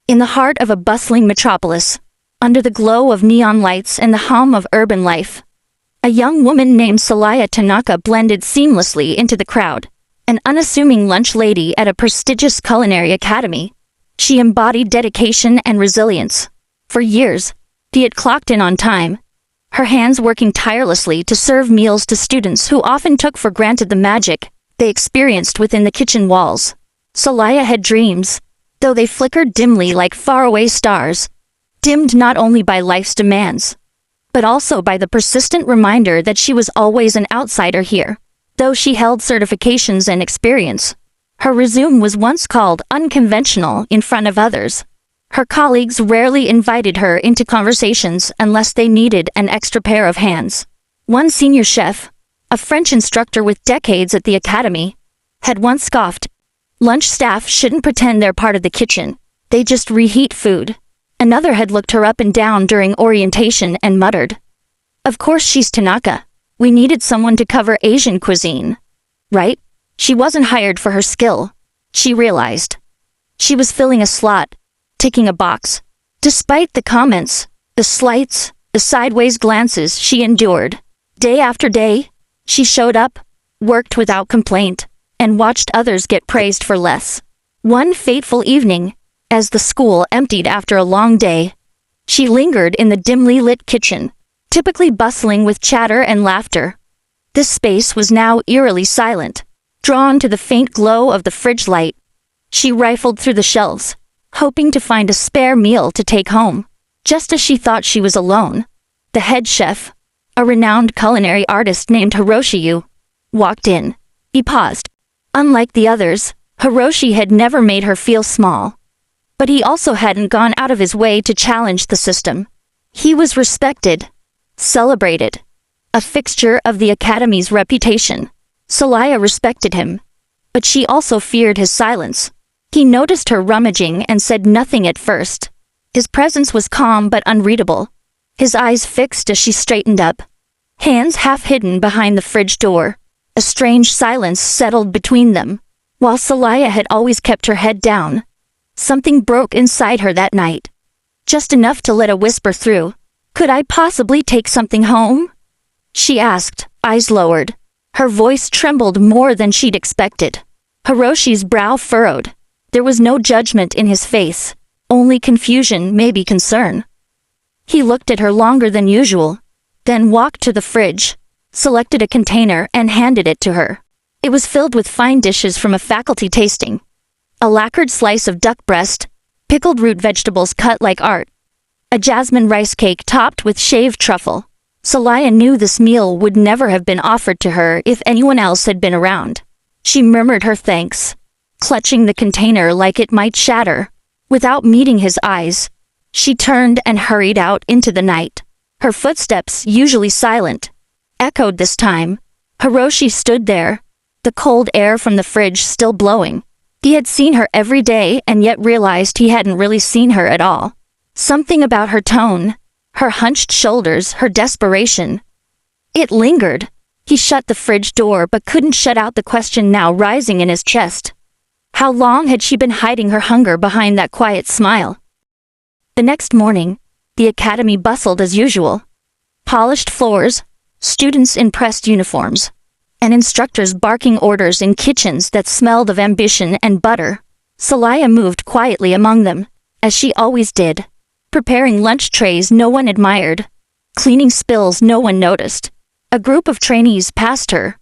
In the heart of a bustling metropolis, under the glow of neon lights and the hum of urban life, a young woman named Solaya Tanaka blended seamlessly into the crowd, an unassuming lunch lady at a prestigious culinary academy. She embodied dedication and resilience. For years, she had clocked in on time, her hands working tirelessly to serve meals to students who often took for granted the magic they experienced within the kitchen walls. Solaya had dreams, though they flickered dimly like faraway stars, dimmed not only by life's demands, but also by the persistent reminder that she was always an outsider here. Though she held certifications and experience, her resume was once called unconventional in front of others. Her colleagues rarely invited her into conversations unless they needed an extra pair of hands. One senior chef, a French instructor with decades at the academy, had once scoffed, "Lunch staff shouldn't pretend they're part of the kitchen, they just reheat food." Another had looked her up and down during orientation and muttered, "Of course she's Tanaka. We needed someone to cover Asian cuisine. Right?" She wasn't hired for her skill, she realized. She was filling a slot, ticking a box. Despite the comments, the slights, the sideways glances she endured, day after day, she showed up, worked without complaint, and watched others get praised for less. One fateful evening, as the school emptied after a long day, she lingered in the dimly lit kitchen, typically bustling with chatter and laughter. This space was now eerily silent, drawn to the faint glow of the fridge light. She rifled through the shelves, hoping to find a spare meal to take home. Just as she thought she was alone, the head chef, a renowned culinary artist named Hiroshi, walked in. He paused. Unlike the others, Hiroshi had never made her feel small. But he also hadn't gone out of his way to challenge the system. He was respected, celebrated, a fixture of the academy's reputation. Solaya respected him, but she also feared his silence. He noticed her rummaging and said nothing at first. His presence was calm but unreadable, his eyes fixed as she straightened up, hands half hidden behind the fridge door. A strange silence settled between them. While Solaya had always kept her head down, something broke inside her that night. Just enough to let a whisper through. "Could I possibly take something home?" she asked, eyes lowered. Her voice trembled more than she'd expected. Hiroshi's brow furrowed. There was no judgment in his face, only confusion, maybe concern. He looked at her longer than usual, then walked to the fridge, selected a container and handed it to her. It was filled with fine dishes from a faculty tasting. A lacquered slice of duck breast, pickled root vegetables cut like art, a jasmine rice cake topped with shaved truffle. Solaya knew this meal would never have been offered to her if anyone else had been around. She murmured her thanks, clutching the container like it might shatter. Without meeting his eyes, she turned and hurried out into the night. Her footsteps, usually silent, echoed this time. Hiroshi stood there, the cold air from the fridge still blowing. He had seen her every day and yet realized he hadn't really seen her at all. Something about her tone, her hunched shoulders, her desperation. It lingered. He shut the fridge door but couldn't shut out the question now rising in his chest. How long had she been hiding her hunger behind that quiet smile? The next morning, the academy bustled as usual. Polished floors, students in pressed uniforms, and instructors barking orders in kitchens that smelled of ambition and butter. Solaya moved quietly among them, as she always did, preparing lunch trays no one admired, cleaning spills no one noticed. A group of trainees passed her,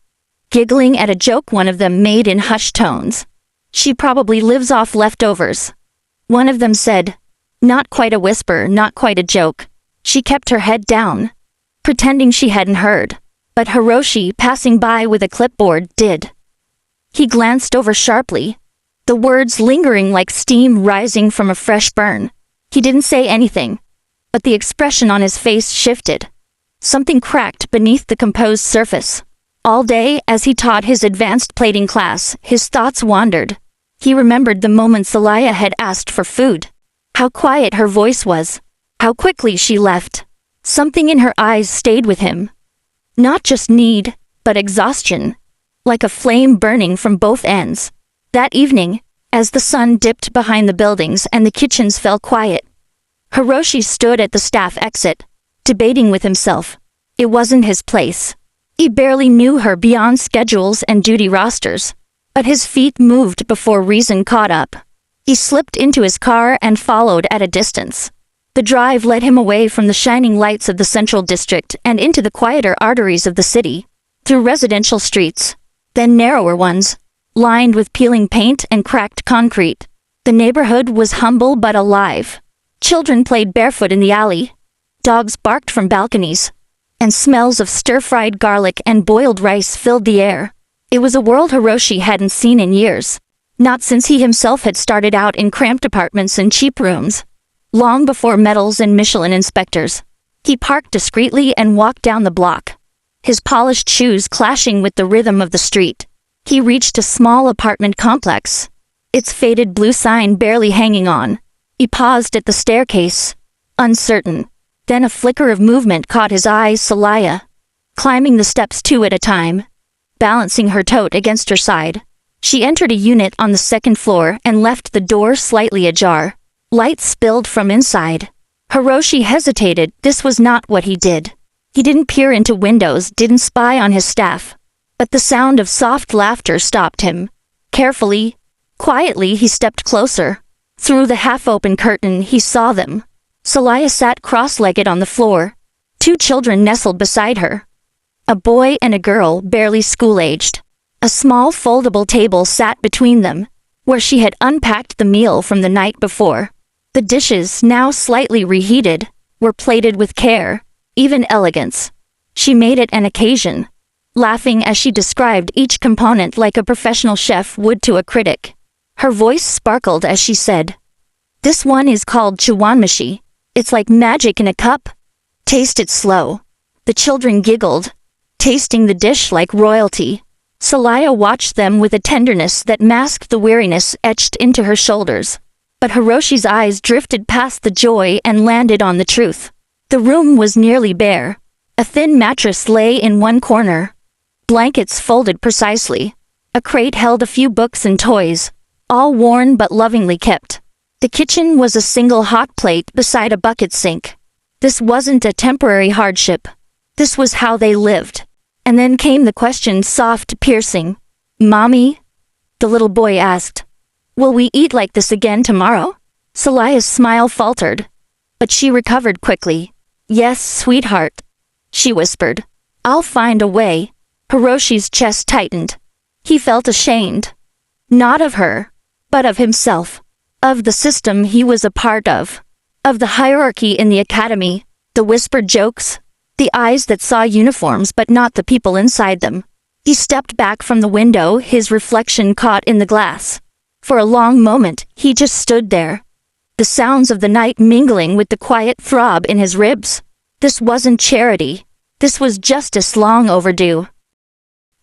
giggling at a joke one of them made in hushed tones. "She probably lives off leftovers," one of them said. Not quite a whisper, not quite a joke. She kept her head down, pretending she hadn't heard. But Hiroshi, passing by with a clipboard, did. He glanced over sharply, the words lingering like steam rising from a fresh burn. He didn't say anything, but the expression on his face shifted. Something cracked beneath the composed surface. All day, as he taught his advanced plating class, his thoughts wandered. He remembered the moment Solaya had asked for food. How quiet her voice was. How quickly she left. Something in her eyes stayed with him. Not just need, but exhaustion. Like a flame burning from both ends. That evening, As the sun dipped behind the buildings and the kitchens fell quiet, Hiroshi stood at the staff exit, debating with himself. It wasn't his place. He barely knew her beyond schedules and duty rosters, but his feet moved before reason caught up. He slipped into his car and followed at a distance. The drive led him away from the shining lights of the central district and into the quieter arteries of the city, through residential streets, then narrower ones, lined with peeling paint and cracked concrete. The neighborhood was humble but alive. Children played barefoot in the alley. Dogs barked from balconies, and smells of stir-fried garlic and boiled rice filled the air. It was a world Hiroshi hadn't seen in years, not since he himself had started out in cramped apartments and cheap rooms. Long before medals and Michelin inspectors, he parked discreetly and walked down the block, his polished shoes clashing with the rhythm of the street. He reached a small apartment complex, its faded blue sign barely hanging on. He paused at the staircase, uncertain. Then a flicker of movement caught his eye. Solaya, climbing the steps two at a time, balancing her tote against her side. She entered a unit on the second floor and left the door slightly ajar. Light spilled from inside. Hiroshi hesitated. This was not what he did. He didn't peer into windows, didn't spy on his staff. But the sound of soft laughter stopped him. Carefully, quietly, he stepped closer. Through the half-open curtain, he saw them. Solaya sat cross-legged on the floor. Two children nestled beside her. A boy and a girl, barely school-aged. A small foldable table sat between them, where she had unpacked the meal from the night before. The dishes, now slightly reheated, were plated with care, even elegance. She made it an occasion, laughing as she described each component like a professional chef would to a critic. Her voice sparkled as she said, "This one is called chawanmushi. It's like magic in a cup. Taste it slow." The children giggled, tasting the dish like royalty. Solaya watched them with a tenderness that masked the weariness etched into her shoulders. But Hiroshi's eyes drifted past the joy and landed on the truth. The room was nearly bare. A thin mattress lay in one corner, blankets folded precisely. A crate held a few books and toys, all worn but lovingly kept. The kitchen was a single hot plate beside a bucket sink. This wasn't a temporary hardship. This was how they lived. And then came the question, soft, piercing. "Mommy?" the little boy asked. "Will we eat like this again tomorrow?" Solaya's smile faltered, but she recovered quickly. "Yes, sweetheart," she whispered. "I'll find a way." Hiroshi's chest tightened. He felt ashamed. Not of her, but of himself. Of the system he was a part of. Of the hierarchy in the academy, the whispered jokes, the eyes that saw uniforms but not the people inside them. He stepped back from the window, his reflection caught in the glass. For a long moment, he just stood there. The sounds of the night mingling with the quiet throb in his ribs. This wasn't charity. This was justice long overdue.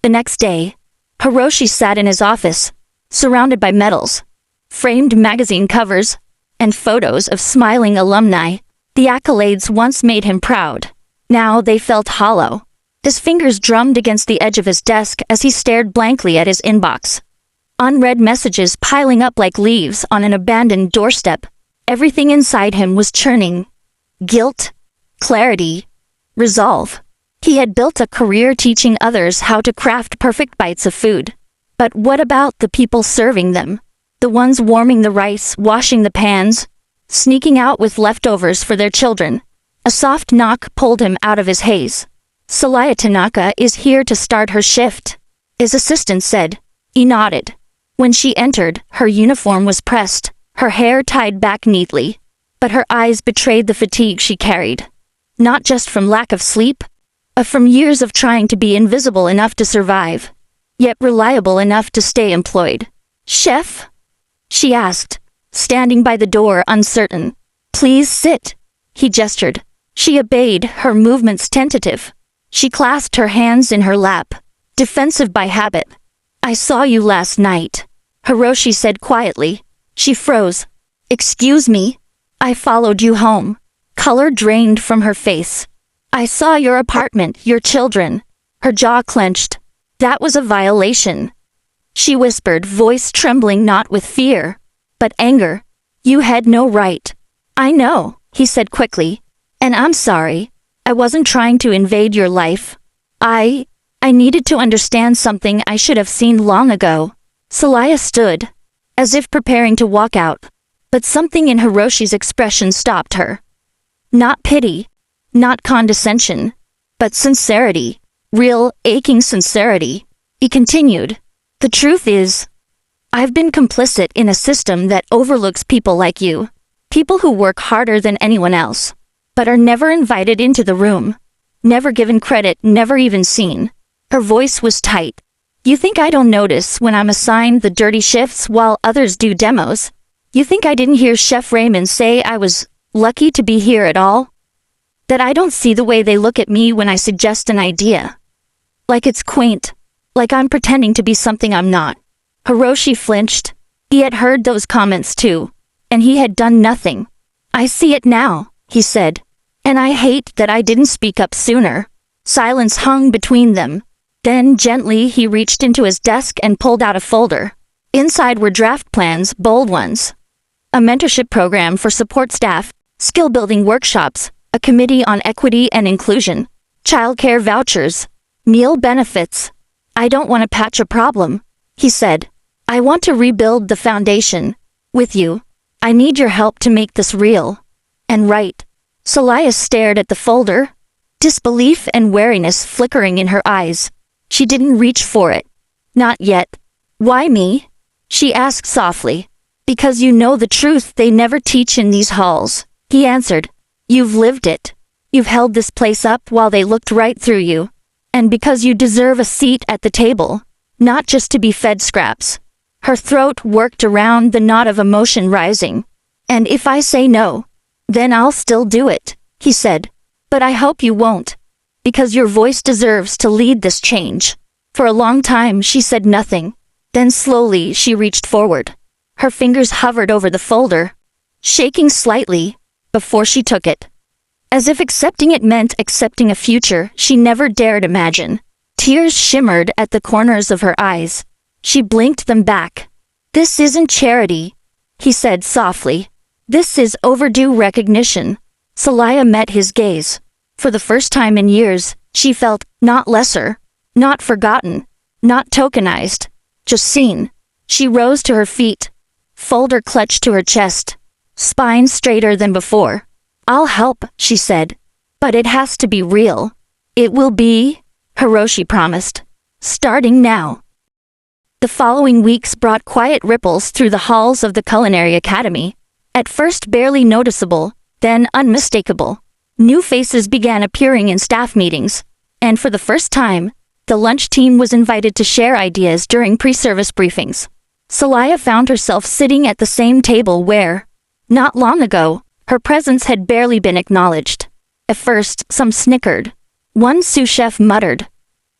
The next day, Hiroshi sat in his office, surrounded by medals, framed magazine covers, and photos of smiling alumni. The accolades once made him proud. Now they felt hollow. His fingers drummed against the edge of his desk as he stared blankly at his inbox. Unread messages piling up like leaves on an abandoned doorstep. Everything inside him was churning. Guilt, clarity, resolve. He had built a career teaching others how to craft perfect bites of food. But what about the people serving them? The ones warming the rice, washing the pans, sneaking out with leftovers for their children. A soft knock pulled him out of his haze. "Solaya Tanaka is here to start her shift," his assistant said. He nodded. When she entered, her uniform was pressed, her hair tied back neatly. But her eyes betrayed the fatigue she carried. Not just from lack of sleep, but from years of trying to be invisible enough to survive, yet reliable enough to stay employed. "Chef?" she asked, standing by the door uncertain. "Please sit," he gestured. She obeyed, her movements tentative. She clasped her hands in her lap, defensive by habit. "I saw you last night," Hiroshi said quietly. She froze. "Excuse me?" "I followed you home." Color drained from her face. "I saw your apartment, your children." Her jaw clenched. "That was a violation." she whispered, voice trembling not with fear, but anger. You had no right. I know, he said quickly. And I'm sorry. I wasn't trying to invade your life. I needed to understand something I should have seen long ago. Solaya stood, as if preparing to walk out, but something in Hiroshi's expression stopped her. Not pity, not condescension, but sincerity, real, aching sincerity. He continued, the truth is, I've been complicit in a system that overlooks people like you, people who work harder than anyone else, but are never invited into the room, never given credit, never even seen. Her voice was tight. You think I don't notice when I'm assigned the dirty shifts while others do demos? You think I didn't hear Chef Raymond say I was lucky to be here at all? That I don't see the way they look at me when I suggest an idea? Like it's quaint, like I'm pretending to be something I'm not. Hiroshi flinched. He had heard those comments too, and he had done nothing. I see it now, he said, and I hate that I didn't speak up sooner. Silence hung between them. Then, gently, he reached into his desk and pulled out a folder. Inside were draft plans, bold ones. A mentorship program for support staff, skill-building workshops, a committee on equity and inclusion, childcare vouchers, meal benefits. I don't want to patch a problem, he said. I want to rebuild the foundation. With you. I need your help to make this real. And right. Solaya stared at the folder, disbelief and wariness flickering in her eyes. She didn't reach for it. Not yet. Why me? She asked softly. Because you know the truth they never teach in these halls, he answered. You've lived it. You've held this place up while they looked right through you. And because you deserve a seat at the table, not just to be fed scraps. Her throat worked around the knot of emotion rising. And if I say no, then I'll still do it, he said. But I hope you won't. Because your voice deserves to lead this change. For a long time she said nothing. Then slowly she reached forward. Her fingers hovered over the folder, shaking slightly, before she took it. As if accepting it meant accepting a future she never dared imagine. Tears shimmered at the corners of her eyes. She blinked them back. This isn't charity, he said softly. This is overdue recognition. Solaya met his gaze. For the first time in years, she felt not lesser, not forgotten, not tokenized, just seen. She rose to her feet, folder clutched to her chest, spine straighter than before. I'll help, she said. But it has to be real. It will be, Hiroshi promised. Starting now. The following weeks brought quiet ripples through the halls of the Culinary Academy. At first barely noticeable, then unmistakable. New faces began appearing in staff meetings, and for the first time, the lunch team was invited to share ideas during pre-service briefings. Solaya found herself sitting at the same table where, not long ago, her presence had barely been acknowledged. At first, some snickered. One sous chef muttered,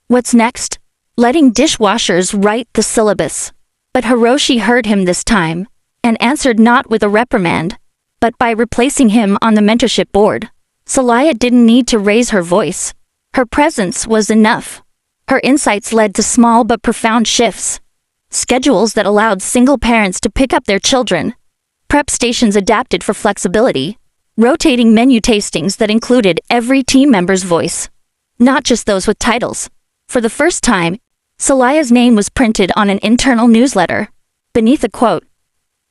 "What's next?" letting dishwashers write the syllabus. But Hiroshi heard him this time, and answered not with a reprimand, but by replacing him on the mentorship board. Solaya didn't need to raise her voice. Her presence was enough. Her insights led to small but profound shifts. Schedules that allowed single parents to pick up their children. Prep stations adapted for flexibility. Rotating menu tastings that included every team member's voice. Not just those with titles. For the first time, Solaya's name was printed on an internal newsletter. Beneath a quote,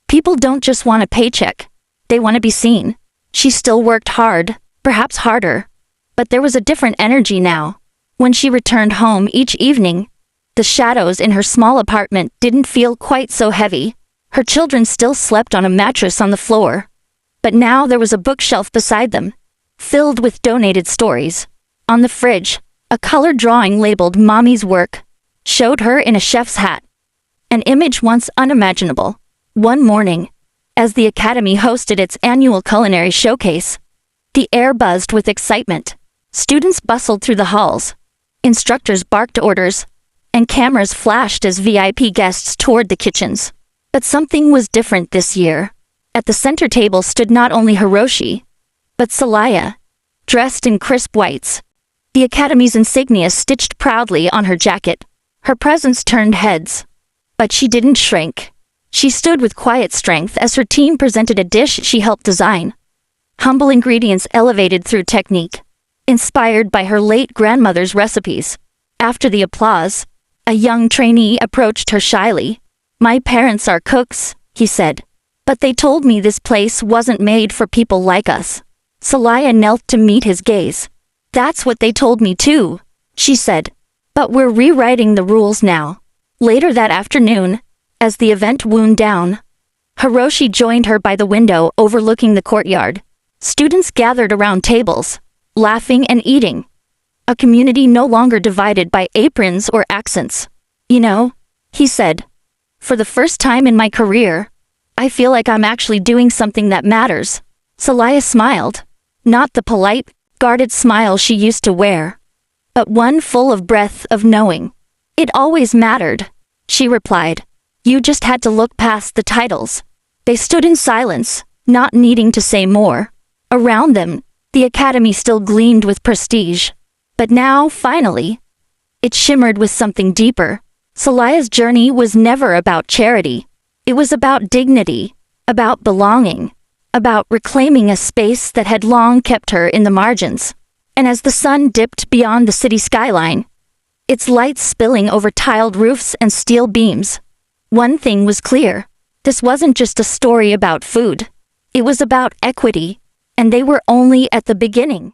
"People don't just want a paycheck. They want to be seen." She still worked hard, perhaps harder. But there was a different energy now. When she returned home each evening, the shadows in her small apartment didn't feel quite so heavy. Her children still slept on a mattress on the floor. But now there was a bookshelf beside them, filled with donated stories. On the fridge, a colored drawing labeled "Mommy's Work" showed her in a chef's hat. An image once unimaginable. One morning, as the Academy hosted its annual culinary showcase, the air buzzed with excitement. Students bustled through the halls. Instructors barked orders, and cameras flashed as VIP guests toured the kitchens. But something was different this year. At the center table stood not only Hiroshi, but Solaya, dressed in crisp whites. The Academy's insignia stitched proudly on her jacket. Her presence turned heads. But she didn't shrink. She stood with quiet strength as her team presented a dish she helped design. Humble ingredients elevated through technique, inspired by her late grandmother's recipes. After the applause, a young trainee approached her shyly. "My parents are cooks," he said. "But they told me this place wasn't made for people like us." Solaya knelt to meet his gaze. "That's what they told me too," she said. "But we're rewriting the rules now." Later that afternoon, as the event wound down, Hiroshi joined her by the window overlooking the courtyard. Students gathered around tables, laughing and eating. A community no longer divided by aprons or accents. "You know," he said, "for the first time in my career, I feel like I'm actually doing something that matters." Solaya smiled, not the polite, guarded smile she used to wear, but one full of breath of knowing. "It always mattered," she replied. "You just had to look past the titles." They stood in silence, not needing to say more. Around them, the academy still gleamed with prestige. But now, finally, it shimmered with something deeper. Solaya's journey was never about charity. It was about dignity, about belonging, about reclaiming a space that had long kept her in the margins. And as the sun dipped beyond the city skyline, its lights spilling over tiled roofs and steel beams, one thing was clear. This wasn't just a story about food. It was about equity, and they were only at the beginning.